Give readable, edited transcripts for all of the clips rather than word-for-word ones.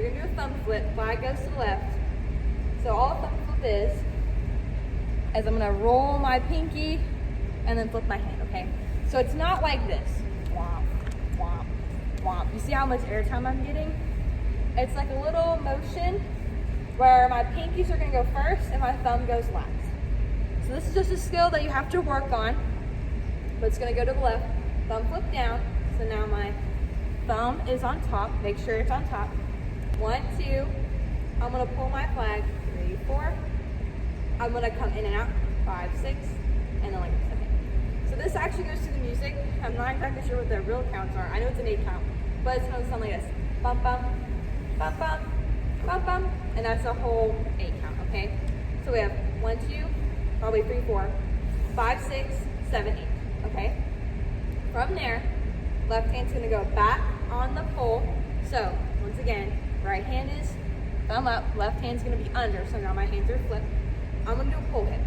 you're gonna do a thumb flip, flag goes to the left. So all a thumb flip is I'm gonna roll my pinky and then flip my hand, okay? So it's not like this. Womp, womp, womp. You see how much airtime I'm getting? It's like a little motion where my pinkies are gonna go first and my thumb goes last. So this is just a skill that you have to work on, but it's gonna go to the left, thumb flip down. So now my thumb is on top, make sure it's on top. 1, 2, I'm gonna pull my flag, 3, 4. I'm gonna come in and out, 5, 6, and then like a 7. So this actually goes to the music. I'm not exactly sure what the real counts are. I know it's an 8 count, but it's gonna sound like this. Bum, bum, bum, bum, bum, bum, and that's a whole 8 count, okay? So we have 1, 2, probably 3, 4, 5, 6, 7, 8, okay? From there, left hand's gonna go back on the pole. So once again, right hand is thumb up, left hand's gonna be under, so now my hands are flipped. I'm gonna do a pull hit.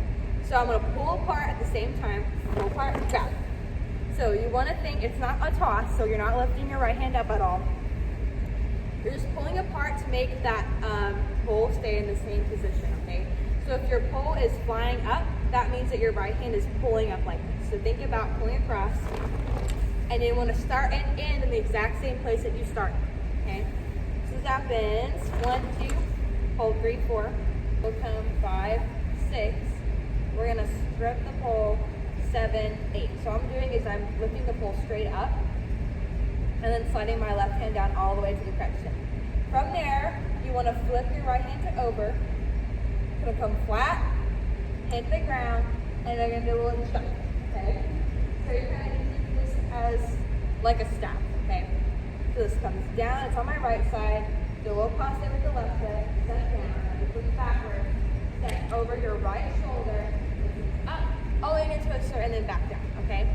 So I'm gonna pull apart at the same time, pull apart, back. So you wanna think it's not a toss, so you're not lifting your right hand up at all. You're just pulling apart to make that pole stay in the same position, okay? So if your pole is flying up, that means that your right hand is pulling up like this. So think about pulling across, and you wanna start and end in the exact same place that you started, okay? So this happens, 1, 2, hold 3, 4, we'll come 5, 6, we're gonna strip the pole, 7, 8. So what I'm doing is I'm lifting the pole straight up and then sliding my left hand down all the way to the crutch tip. From there, you wanna flip your right hand to over, it's gonna come flat, hit the ground, and they're gonna do a little chuck, okay? So you're gonna use this as like a staff, okay? So this comes down, it's on my right side, do a little cross there with the left leg, set down, you flip backward, set over your right shoulder, up, all the way into a twister, and then back down, okay?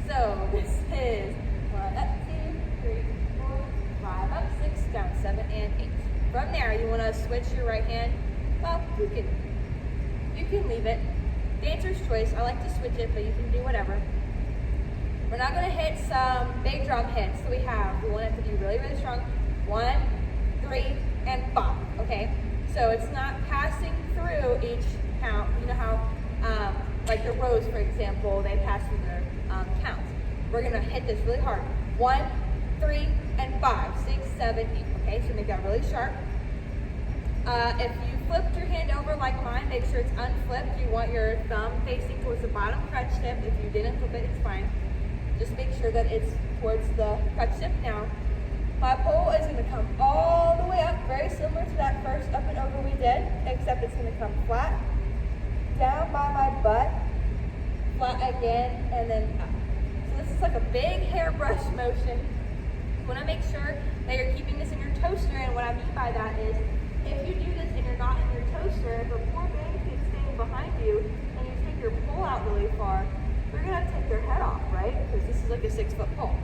So this is 1, up, 2, 3, 4, 5, up, 6, down, 7, and 8. From there, you wanna switch your right hand. Well, you can leave it. Dancer's choice. I like to switch it, but you can do whatever. We're not gonna hit some big drum hits. So we want it to be really, really strong. 1, 3, and 5, okay? So it's not passing through each count. You know how, like the rows, for example, they pass through their counts. We're gonna hit this really hard. 1, 3, and 5, 6, 7, 8, okay? So make that really sharp. If you flipped your hand over like mine, make sure it's unflipped. You want your thumb facing towards the bottom crutch tip. If you didn't flip it, it's fine. Just make sure that it's towards the crutch tip. Now, my pole is gonna come all the way up, very similar to that first up and over we did, except it's gonna come flat, down by my butt, flat again, and then up. So this is like a big hairbrush motion. You wanna make sure that you're keeping this in your toaster, and what I mean by that is, if you do this and you're not in your toaster, if a poor baby is standing behind you and you take your pole out really far, they're gonna take their head off, right? Because this is like a 6-foot pole.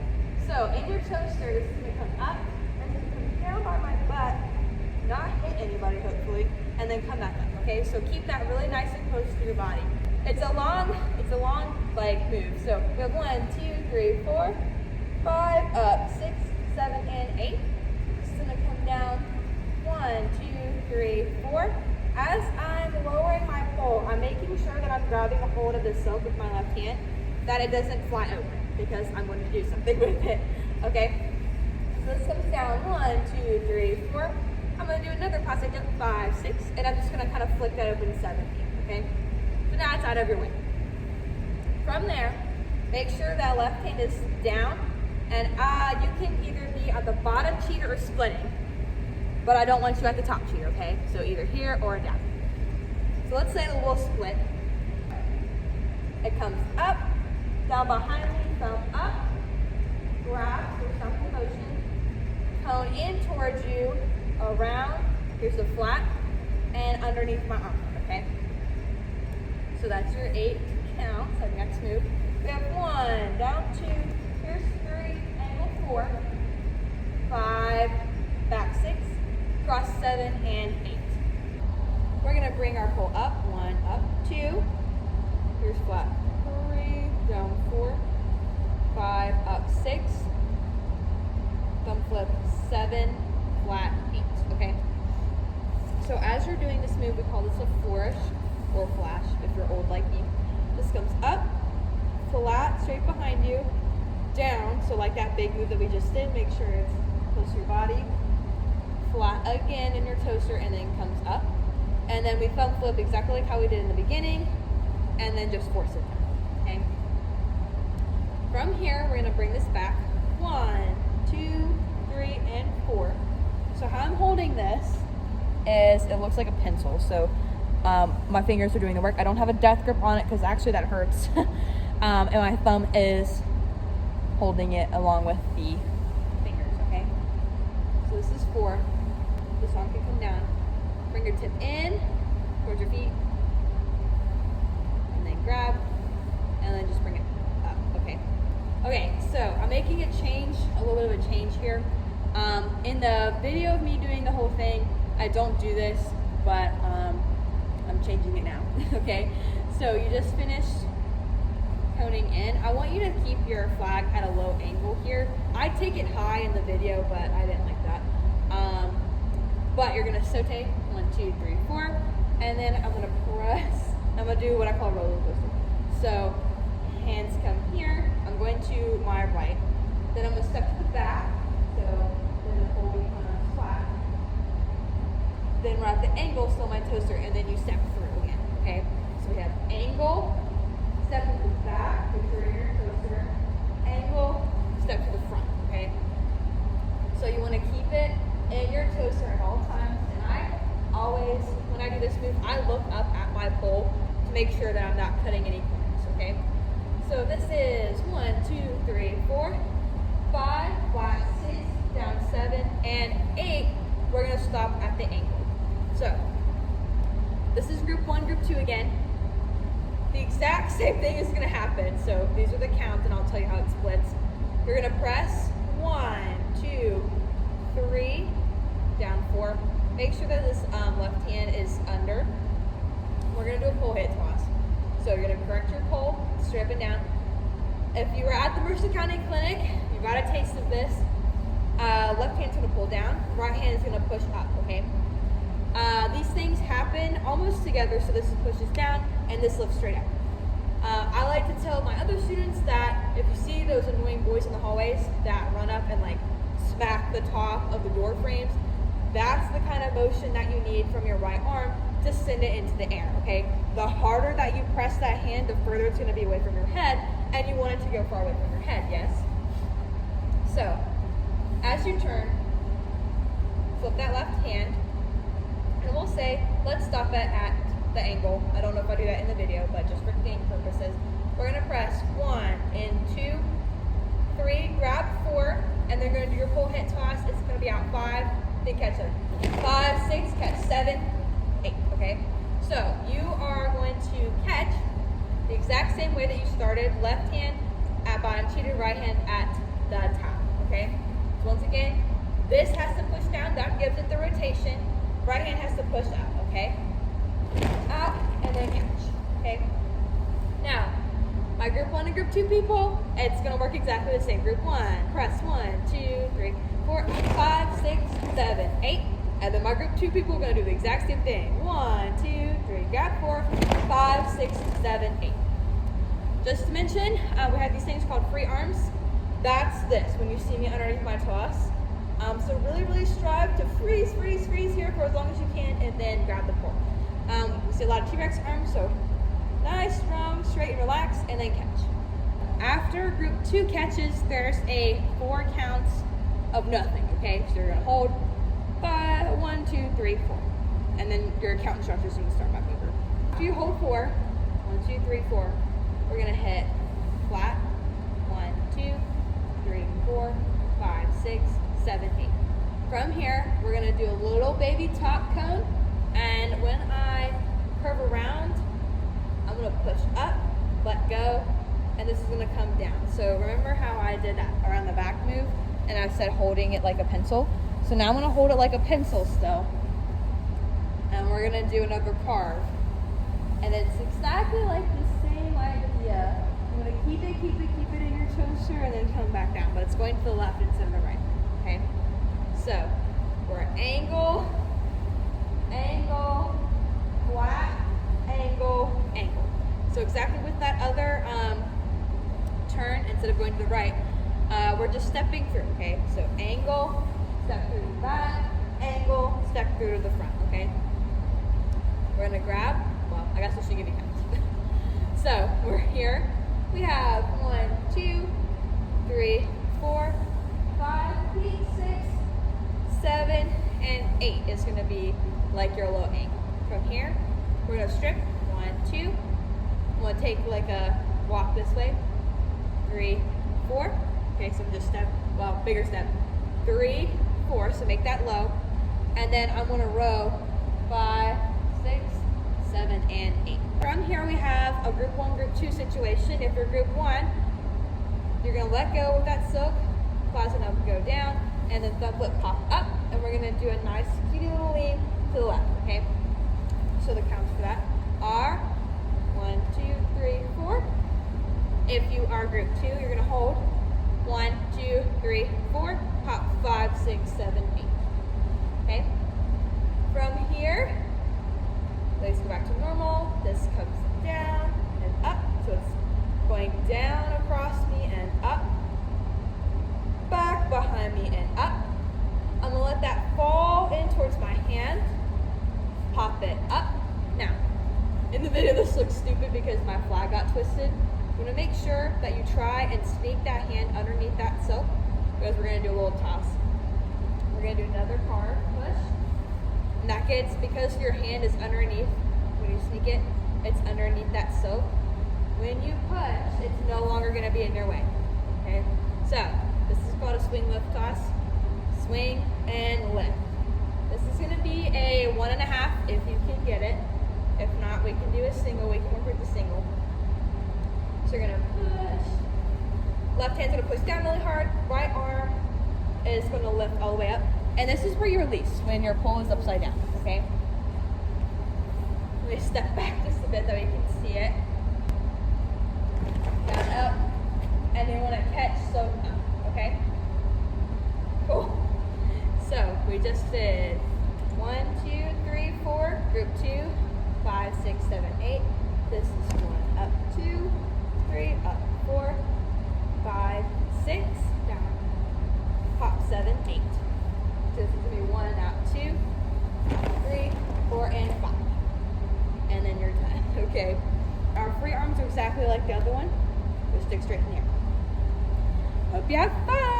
So in your toaster, this is gonna come up and then come down by my butt, not hit anybody hopefully, and then come back up, okay? So keep that really nice and close to your body. It's a long like move. So we have 1, 2, 3, 4, 5, up, 6, 7, and 8. This is gonna come down, 1, 2, 3, 4. As I'm lowering my pole, I'm making sure that I'm grabbing a hold of the silk with my left hand, that it doesn't fly over, because I'm going to do something with it, okay? So this comes down, 1, 2, 3, 4. I'm gonna do another pass, I jump 5, 6, and I'm just gonna kind of flick that open 7, 8, okay? So now it's out of your way. From there, make sure that left hand is down, and you can either be at the bottom cheater or splitting. But I don't want you at the top cheater, okay? So either here or down. So let's say we'll split. It comes up, down behind me, thumb up, grab, so stop the motion, cone in towards you, around, here's the flat, and underneath my arm, okay? So that's your 8 counts. Our next move. We have 1, down 2, here's 3, angle 4, 5, back 6, cross 7, and 8. We're gonna bring our pole up, 1, up 2, here's flat 3, down 4, 5, up 6, thumb flip 7, flat 8. okay? So as you're doing this move, we call this a flourish or flash if you're old like me. This comes up, flat, straight behind you, down, so like that big move that we just did, make sure it's close to your body, flat again in your toaster, and then comes up. And then we thumb flip exactly like how we did in the beginning, and then just force it down, okay? From here, we're gonna bring this back. 1, 2, 3, and 4. So how I'm holding this is, it looks like a pencil, so my fingers are doing the work. I don't have a death grip on it because actually that hurts. And my thumb is holding it along with the fingers, okay? So this is 4. This arm can come down. Bring your tip in towards your feet, and then grab, and then just bring it up, okay? Okay, so I'm making a change, a little bit of a change here. In the video of me doing the whole thing, I don't do this, but I'm changing it now, okay? So you just finished coning in. I want you to keep your flag at a low angle here. I take it high in the video, but I didn't like that. But you're gonna saute, 1, 2, 3, 4, and then I'm gonna press. I'm gonna do what I call a roller coaster. So hands come here. I'm going to my right. Then I'm gonna step to the back. So then the whole kind of flat. Then we're at the angle, so my toaster, and then you step through again. Okay. So we have angle, step to the back, picture in your toaster, angle, step to the front. Okay. So you want to keep it in your toaster at all times. And I always, when I do this move, I look up at my pole to make sure that I'm not cutting any corners, okay? So this is 1, 2, 3, 4, 5, flat, 6, down 7, and 8. We're gonna stop at the ankle. So this is group 1, group 2 again. The exact same thing is gonna happen. So these are the counts, and I'll tell you how it splits. You're gonna press 1, 2, 3, down 4. Make sure that this left hand is under. We're gonna do a pole hit toss. So you're gonna correct your pole, straight up and down. If you were at the Mercer County Clinic, you got a taste of this. Left hand's gonna pull down, right hand is gonna push up, okay? These things happen almost together, so this pushes down and this lifts straight up. I like to tell my other students that if you see those annoying boys in the hallways that run up and like smack the top of the door frames, that's the kind of motion that you need from your right arm to send it into the air, okay? The harder that you press that hand, the further it's gonna be away from your head, and you want it to go far away from your head, yes? So, as you turn, flip that left hand, and we'll say, let's stop it at the angle. I don't know if I do that in the video, but just for game purposes. We're gonna press 1 and 2, 3, grab 4, and then you're gonna do your pull hit toss. It's gonna be out 5, then catch 7. 5, 6, catch 7, 8, okay? So you are going to catch the exact same way that you started, left hand at bottom, cheated right hand at the top, okay? So once again, this has to push down, that gives it the rotation. Right hand has to push up, okay? Out, and then catch, okay? Now, my group 1 and group 2 people, it's gonna work exactly the same. Group 1, press 1, 2, 3, 4, 5, 6, 7, 8. And then my group 2 people are gonna do the exact same thing. 1, 2, 3, grab 4, 5, 6, 7, 8. Just to mention, we have these things called free arms. That's this, when you see me underneath my toss. So really, really strive to freeze here for as long as you can, and then grab the pole. We see a lot of T-Rex arms, so nice, strong, straight, and relax, and then catch. After group 2 catches, there's a 4 counts of nothing, okay? So you're gonna hold 5, 1, 2, 3, 4. And then your count instructors are gonna start back over. After you hold 4, 1, 2, 3, 4, we're gonna hit flat, 1, 2, 3, 4, 5, 6, 7, 8. From here, we're gonna do a little baby top cone, and when I curve around, I'm gonna push up, let go, and this is gonna come down. So remember how I did that around the back move, and I said holding it like a pencil? So now I'm gonna hold it like a pencil still, and we're gonna do another carve. And it's exactly like the same idea. I'm gonna keep it in your toaster, and then come back down, but it's going to the left instead of the right, okay? So, We're angle, angle, flat, angle, angle. So exactly with that other turn, instead of going to the right, we're just stepping through, okay? So angle, step through to the back, angle, step through to the front, okay? We're gonna grab, well, I guess I should give you counts. So we're here. We have 1, 2, 3, 4, 5, 6, 7, and 8 is gonna be like your low angle. From here, we're gonna strip, 1, 2. We'll take like a walk this way, 3, 4. Okay, so just step, well, bigger step, 3, 4, so make that low. And then I'm gonna row 5, 6, 7, and 8. From here we have a group 1, group 2 situation. If you're group 1, you're gonna let go with that silk, closet up, go down, and then thumb flip pop up, and we're gonna do a nice cutie little lean to the left, okay? So the counts for that are 1, 2, 3, 4. If you are group 2, you're gonna hold 1, 2, 3, 4, pop 5, 6, 7, 8. Okay? From here, legs go back to normal. This comes down and up. So it's going down across me and up, back behind me and up. I'm gonna let that fall in towards my hand, pop it up. Now, in the video this looks stupid because my flag got twisted. You wanna make sure that you try and sneak that hand underneath that silk, because we're gonna do a little toss. We're gonna do another carve push. And that gets, because your hand is underneath, when you sneak it, it's underneath that silk. When you push, it's no longer gonna be in your way, okay? So, this is called a swing lift toss. Swing and lift. This is gonna be a 1.5 if you can get it. If not, we can do a single. We can work with the single. So you're gonna push. Left hand's gonna push down really hard. Right arm is gonna lift all the way up. And this is where you release, when your pole is upside down, okay? Let me step back just a bit so you can see it. Down, up, and then when I catch, so up, okay? Cool. So we just did 1, 2, 3, 4, group 2, 5, 6, 7, 8. This is 1, up 2, 3, up 4, 5, 6, down, pop 7, 8. So this is gonna be 1, out 2, 3, 4, and 5. And then you're done, okay? Our free arms are exactly like the other one. Just stick straight in here. Hope you have fun.